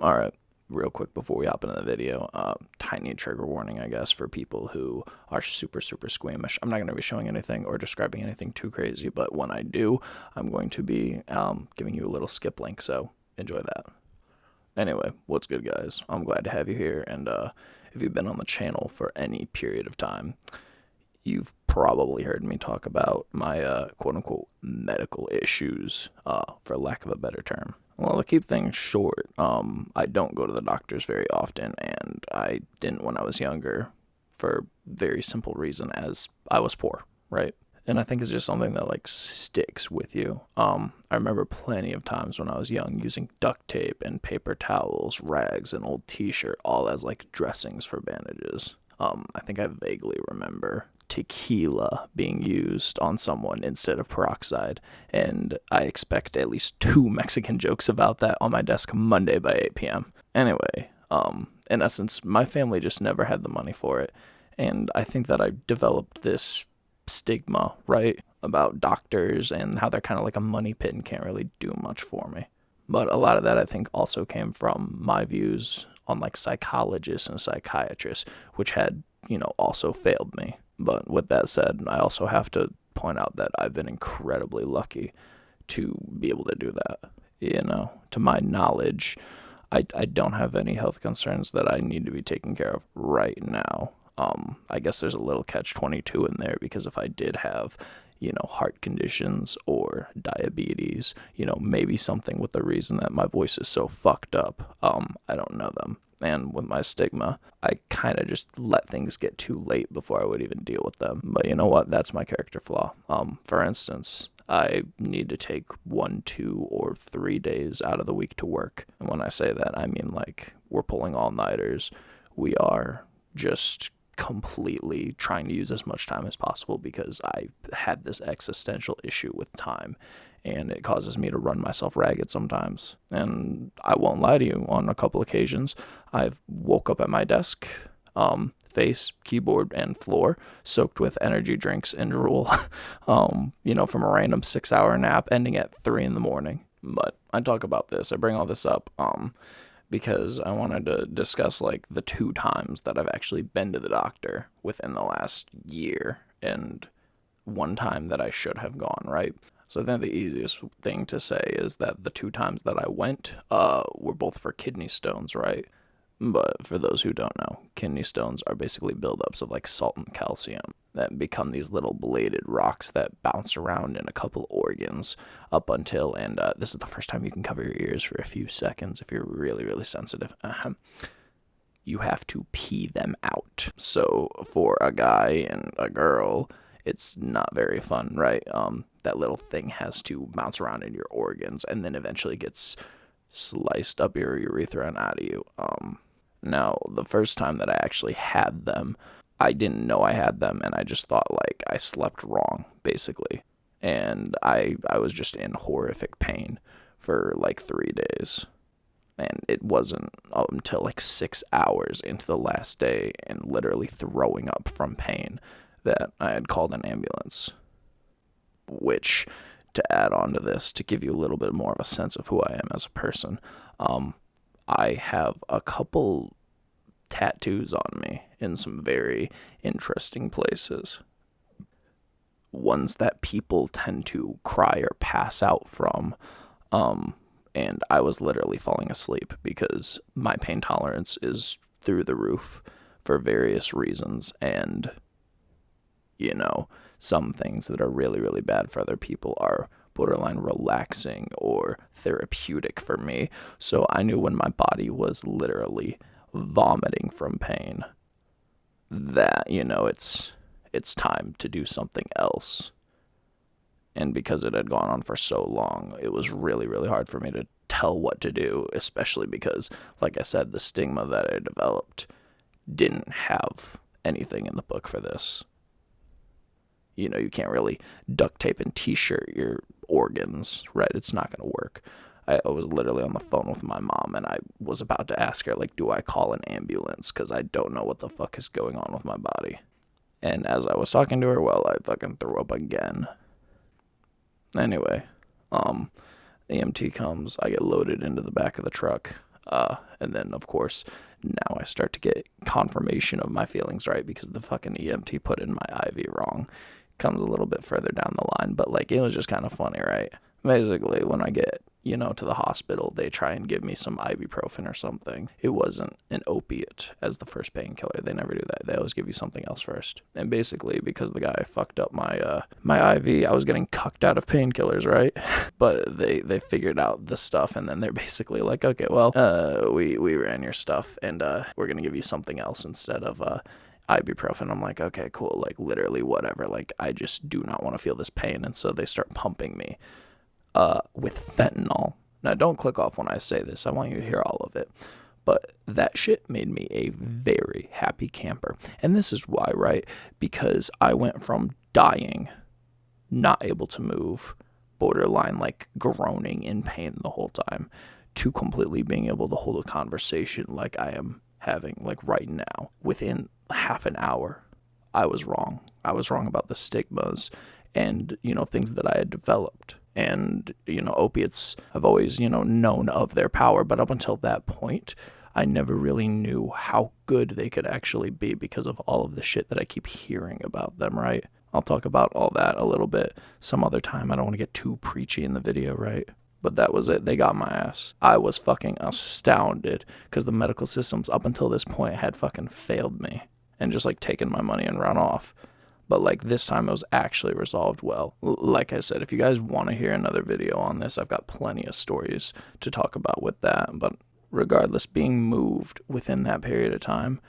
Alright, real quick before we hop into the video, tiny trigger warning, I guess, for people who are super, super squeamish. I'm not going to be showing anything or describing anything too crazy, but when I do, I'm going to be giving you a little skip link, so enjoy that. Anyway, what's good, guys? I'm glad to have you here, and if you've been on the channel for any period of time, you've probably heard me talk about my quote-unquote medical issues, for lack of a better term. Well, to keep things short, I don't go to the doctors very often, and I didn't when I was younger for very simple reason as I was poor, right? And I think it's just something that like sticks with you. I remember plenty of times when I was young using duct tape and paper towels, rags, and old t-shirt all as like dressings for bandages. I think I vaguely remember tequila being used on someone instead of peroxide, and I expect at least 2 Mexican jokes about that on my desk Monday by 8 p.m. Anyway, in essence, my family just never had the money for it, and I think that I developed this stigma, right, about doctors and how they're kind of like a money pit and can't really do much for me. But a lot of that I think also came from my views on like psychologists and psychiatrists, which had, also failed me. But with that said, I also have to point out that I've been incredibly lucky to be able to do that. To my knowledge, I don't have any health concerns that I need to be taken care of right now. I guess there's a little catch-22 in there because if I did have, heart conditions or diabetes, maybe something with the reason that my voice is so fucked up, I don't know them. And with my stigma, I kind of just let things get too late before I would even deal with them. But you know what? That's my character flaw. For instance, I need to take 1, 2, or 3 days out of the week to work. And when I say that, I mean like we're pulling all-nighters. We are just completely trying to use as much time as possible because I had this existential issue with time, and it causes me to run myself ragged sometimes. And I won't lie to you, on a couple occasions, I've woke up at my desk, face, keyboard, and floor, soaked with energy drinks and drool, from a random 6-hour nap ending at 3 in the morning. But I talk about this, I bring all this up, because I wanted to discuss like the 2 times that I've actually been to the doctor within the last year and 1 time that I should have gone, right? So I think the easiest thing to say is that the 2 times that I went were both for kidney stones, right? But for those who don't know, kidney stones are basically buildups of like salt and calcium that become these little bladed rocks that bounce around in a couple organs up until, and this is the first time you can cover your ears for a few seconds if you're really, really sensitive. You have to pee them out. So for a guy and a girl, it's not very fun, right? That little thing has to bounce around in your organs and then eventually gets sliced up your urethra and out of you. Now, the first time that I actually had them, I didn't know I had them, and I just thought, like, I slept wrong, basically. And I was just in horrific pain for, like, 3 days. And it wasn't until, like, 6 hours into the last day and literally throwing up from pain that I had called an ambulance. Which, to add on to this, to give you a little bit more of a sense of who I am as a person, I have a couple tattoos on me in some very interesting places. Ones that people tend to cry or pass out from. And I was literally falling asleep because my pain tolerance is through the roof for various reasons. And, some things that are really, really bad for other people are borderline relaxing or therapeutic for me. So I knew when my body was literally vomiting from pain that, it's time to do something else. And because it had gone on for so long, it was really, really hard for me to tell what to do, especially because, like I said, the stigma that I developed didn't have anything in the book for this. You can't really duct tape and t-shirt your organs, right? It's not going to work. I was literally on the phone with my mom, and I was about to ask her, like, do I call an ambulance? Because I don't know what the fuck is going on with my body. And as I was talking to her, well, I fucking threw up again. Anyway, EMT comes, I get loaded into the back of the truck. And then, of course, now I start to get confirmation of my feelings, right? Because the fucking EMT put in my IV wrong. Comes a little bit further down the line, but like it was just kind of funny, right? Basically, when I get, to the hospital, they try and give me some ibuprofen or something. It wasn't an opiate as the first painkiller. They never do that. They always give you something else first. And basically, because the guy fucked up my IV, I was getting cucked out of painkillers, right? But they figured out the stuff, and then they're basically like, okay, well, we ran your stuff, and we're gonna give you something else instead of ibuprofen. I'm like, okay, cool, like literally whatever. Like I just do not want to feel this pain, and so they start pumping me with fentanyl. Now, don't click off when I say this. I want you to hear all of it. But that shit made me a very happy camper. And this is why, right? Because I went from dying, not able to move, borderline like groaning in pain the whole time, to completely being able to hold a conversation like I am having like right now. Within half an hour, I was wrong. I was wrong about the stigmas and, things that I had developed. And, opiates have always, known of their power. But up until that point, I never really knew how good they could actually be because of all of the shit that I keep hearing about them, right? I'll talk about all that a little bit some other time. I don't want to get too preachy in the video, right? But that was it. They got my ass. I was fucking astounded because the medical systems up until this point had fucking failed me and just like taken my money and run off. But like this time it was actually resolved well. Like I said, if you guys want to hear another video on this, I've got plenty of stories to talk about with that. But regardless, being moved within that period of time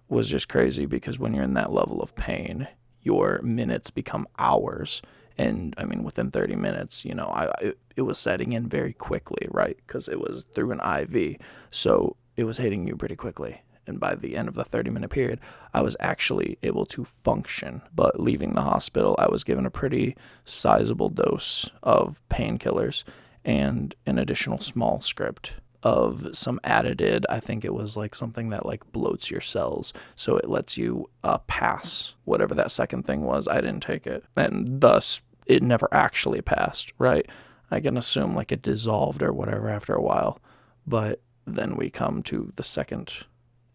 was just crazy because when you're in that level of pain, your minutes become hours. And I mean, within 30 minutes, it was setting in very quickly, right? Because it was through an IV. So it was hitting you pretty quickly. And by the end of the 30-minute period, I was actually able to function. But leaving the hospital, I was given a pretty sizable dose of painkillers and an additional small script of some additive. I think it was like something that like bloats your cells. So it lets you pass whatever that second thing was. I didn't take it. And thus, it never actually passed, right? I can assume like it dissolved or whatever after a while. But then we come to the second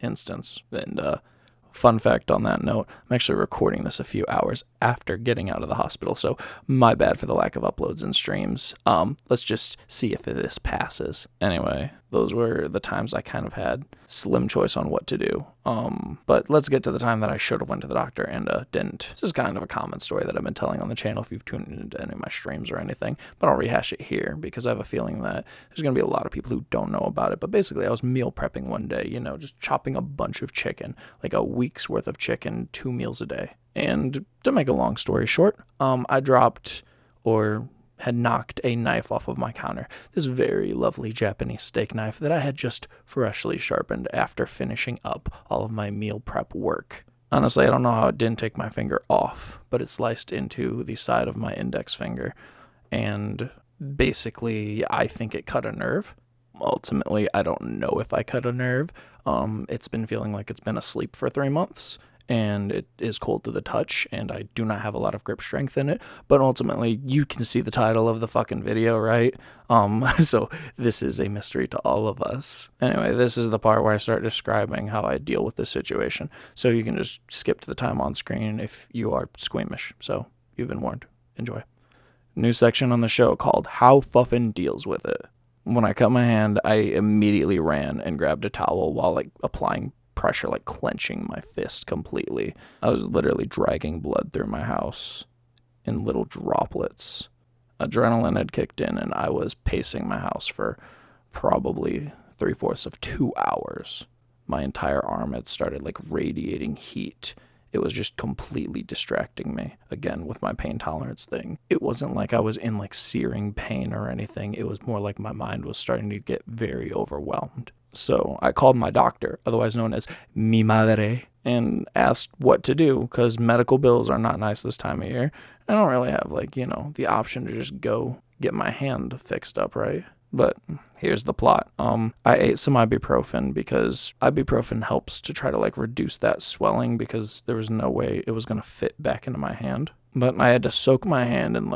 instance. And fun fact on that note, I'm actually recording this a few hours after getting out of the hospital, so my bad for the lack of uploads and streams. Let's just see if this passes. Anyway, those were the times I kind of had slim choice on what to do. But let's get to the time that I should have went to the doctor and didn't. This is kind of a common story that I've been telling on the channel if you've tuned into any of my streams or anything, but I'll rehash it here because I have a feeling that there's going to be a lot of people who don't know about it. But basically, I was meal prepping one day, just chopping a bunch of chicken, like a week's worth of chicken, 2 meals a day. And to make a long story short, I dropped or had knocked a knife off of my counter. This very lovely Japanese steak knife that I had just freshly sharpened after finishing up all of my meal prep work. Honestly, I don't know how it didn't take my finger off, but it sliced into the side of my index finger. And basically, I think it cut a nerve. Ultimately, I don't know if I cut a nerve. It's been feeling like it's been asleep for 3 months. And it is cold to the touch, and I do not have a lot of grip strength in it, but ultimately, you can see the title of the fucking video, right? So this is a mystery to all of us. Anyway, this is the part where I start describing how I deal with this situation, so you can just skip to the time on screen if you are squeamish, so you've been warned. Enjoy. New section on the show called How Fuffin Deals With It. When I cut my hand, I immediately ran and grabbed a towel while, applying pressure, clenching my fist completely. I was literally dragging blood through my house in little droplets. Adrenaline had kicked in, and I was pacing my house for probably 3/4 of 2 hours. My entire arm had started radiating heat. It was just completely distracting me, again, with my pain tolerance thing. It wasn't like I was in searing pain or anything. It was more like my mind was starting to get very overwhelmed. So I called my doctor, otherwise known as mi madre, and asked what to do because medical bills are not nice this time of year. I don't really have the option to just go get my hand fixed up, right? But here's the plot. I ate some ibuprofen because ibuprofen helps to try to reduce that swelling because there was no way it was going to fit back into my hand. But I had to soak my hand in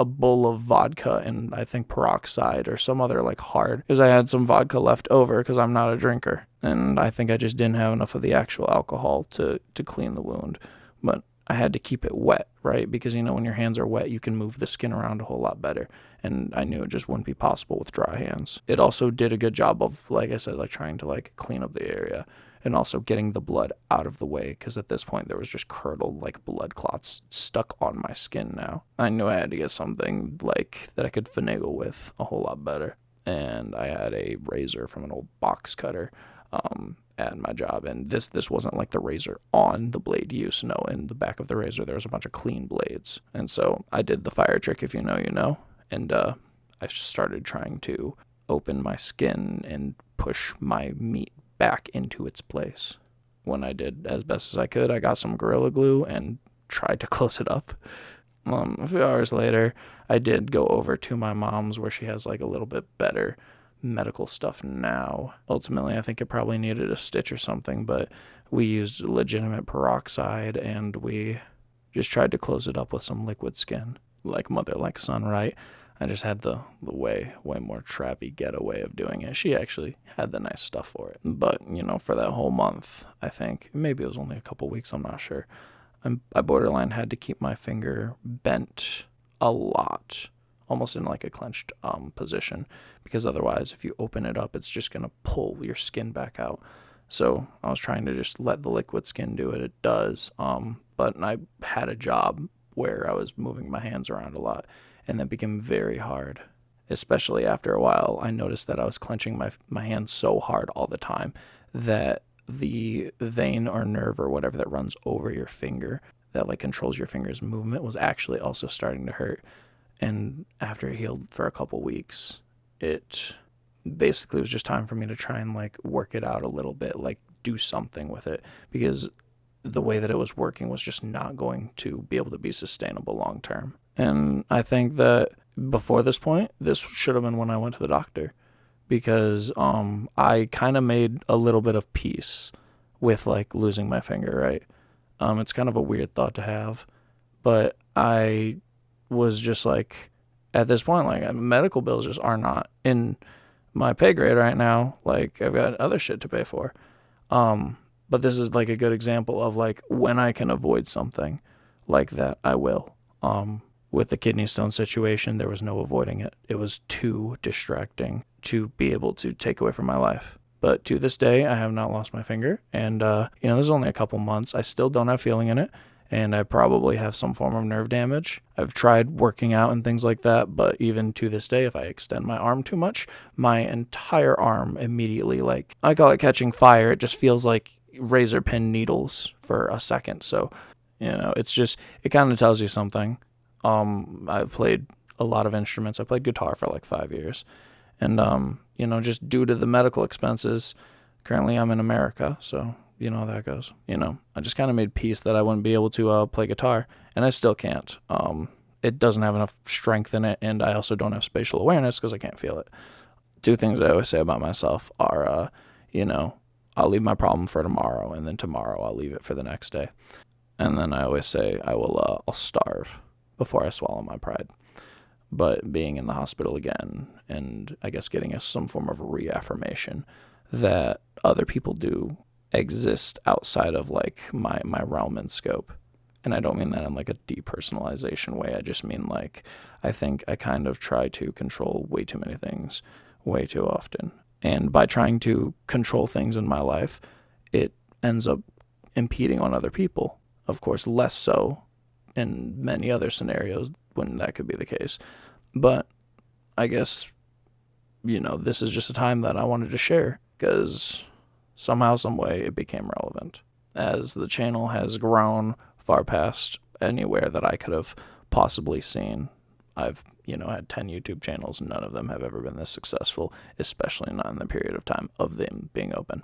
a bowl of vodka and I think peroxide or some other like hard, because I had some vodka left over because I'm not a drinker. And I think I just didn't have enough of the actual alcohol to clean the wound. But I had to keep it wet, right? Because, when your hands are wet, you can move the skin around a whole lot better. And I knew it just wouldn't be possible with dry hands. It also did a good job of, like I said, like trying to like clean up the area and also getting the blood out of the way, because at this point there was just curdled like blood clots stuck on my skin now. I knew I had to get something like that I could finagle with a whole lot better. And I had a razor from an old box cutter at my job, and this wasn't like the razor on the blade use. No, in the back of the razor there was a bunch of clean blades. And so I did the fire trick, if you know, you know. And I started trying to open my skin and push my meat back into its place. When I did as best as I could, I got some Gorilla Glue and tried to close it up. A few hours later, I did go over to my mom's where she has like a little bit better medical stuff now. Ultimately, I think it probably needed a stitch or something, but we used legitimate peroxide and we just tried to close it up with some liquid skin. Like mother, like son, right? I just had the way more trappy ghetto way of doing it. She actually had the nice stuff for it. But, for that whole month, I think, maybe it was only a couple weeks, I'm not sure, I borderline had to keep my finger bent a lot, almost in like a clenched position, because otherwise if you open it up, it's just going to pull your skin back out. So I was trying to just let the liquid skin do it. It does. But I had a job where I was moving my hands around a lot, and that became very hard. Especially after a while, I noticed that I was clenching my hands so hard all the time that the vein or nerve or whatever that runs over your finger that like controls your finger's movement was actually also starting to hurt. And after it healed for a couple weeks, it basically was just time for me to try and like work it out a little bit, like do something with it, because the way that it was working was just not going to be able to be sustainable long term. And I think that before this point, this should have been when I went to the doctor, because I kind of made a little bit of peace with like losing my finger, right? It's kind of a weird thought to have, but I was just like, at this point, like medical bills just are not in my pay grade right now. Like I've got other shit to pay for. But this is like a good example of like when I can avoid something like that, I will. With the kidney stone situation, there was no avoiding it. It was too distracting to be able to take away from my life. But to this day, I have not lost my finger. And, this is only a couple months. I still don't have feeling in it. And I probably have some form of nerve damage. I've tried working out and things like that. But even to this day, if I extend my arm too much, my entire arm immediately, like, I call it catching fire. It just feels like razor pin needles for a second. So, it's just, it kind of tells you something. I've played a lot of instruments. I played guitar for like 5 years. And, just due to the medical expenses, currently I'm in America, so you know how that goes. I just kind of made peace that I wouldn't be able to play guitar, and I still can't. It doesn't have enough strength in it, and I also don't have spatial awareness because I can't feel it. Two things I always say about myself are, I'll leave my problem for tomorrow, and then tomorrow I'll leave it for the next day. And then I always say I'll starve before I swallow my pride. But being in the hospital again, and I guess getting some form of reaffirmation that other people do exist outside of like my realm and scope. And I don't mean that in like a depersonalization way. I just mean like, I think I kind of try to control way too many things way too often. And by trying to control things in my life, it ends up impeding on other people. Of course, less so in many other scenarios when that could be the case. But I guess, this is just a time that I wanted to share because somehow, some way it became relevant. As the channel has grown far past anywhere that I could have possibly seen. I've, had 10 YouTube channels and none of them have ever been this successful, especially not in the period of time of them being open.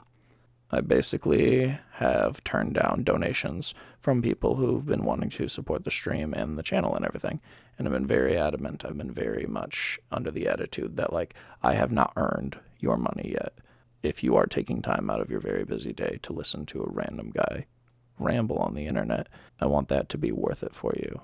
I basically have turned down donations from people who've been wanting to support the stream and the channel and everything. And I've been very adamant. I've been very much under the attitude that, like, I have not earned your money yet. If you are taking time out of your very busy day to listen to a random guy ramble on the internet, I want that to be worth it for you.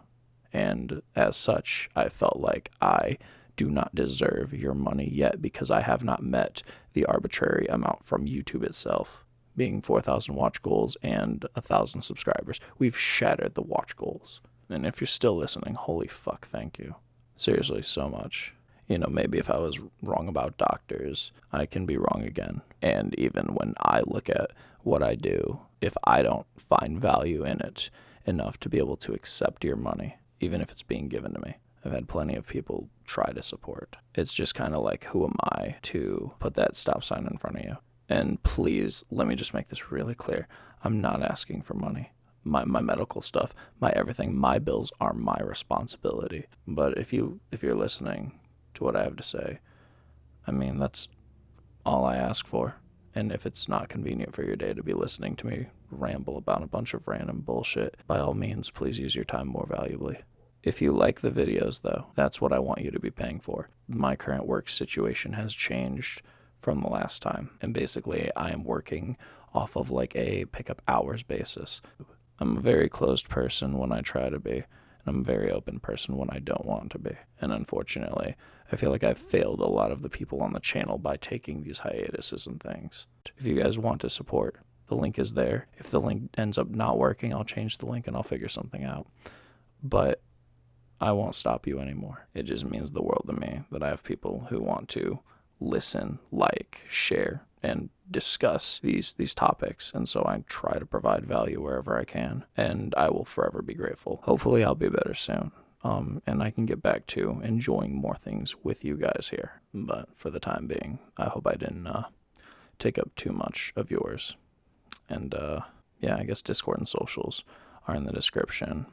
and as such, I felt like I do not deserve your money yet because I have not met the arbitrary amount from YouTube itself, being 4,000 watch goals and 1,000 subscribers. We've shattered the watch goals. And if you're still listening, holy fuck, thank you. Seriously, so much. You know, maybe if I was wrong about doctors, I can be wrong again. And even when I look at what I do, if I don't find value in it enough to be able to accept your money, even if it's being given to me, I've had plenty of people try to support. It's just kind of like, who am I to put that stop sign in front of you? And please, let me just make this really clear. I'm not asking for money. My medical stuff, my everything, my bills are my responsibility. But if you're listening to what I have to say, I mean, that's all I ask for. And if it's not convenient for your day to be listening to me ramble about a bunch of random bullshit, by all means, please use your time more valuably. If you like the videos, though, that's what I want you to be paying for. My current work situation has changed from the last time, and basically I am working off of like a pick up hours basis. I'm a very closed person when I try to be, and I'm a very open person when I don't want to be. And unfortunately, I feel like I've failed a lot of the people on the channel by taking these hiatuses and things. If you guys want to support, the link is there. If the link ends up not working, I'll change the link and I'll figure something out. But I won't stop you anymore. It just means the world to me that I have people who want to listen, like, share, and discuss these topics, and so I try to provide value wherever I can, and I will forever be grateful. Hopefully I'll be better soon, and I can get back to enjoying more things with you guys here. But for the time being, I hope I didn't take up too much of yours. And yeah, I guess Discord and socials are in the description.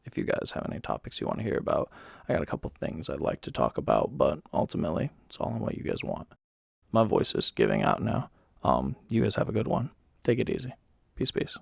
If you guys have any topics you want to hear about, I got a couple things I'd like to talk about, but ultimately, it's all in what you guys want. My voice is giving out now. You guys have a good one. Take it easy. Peace, peace.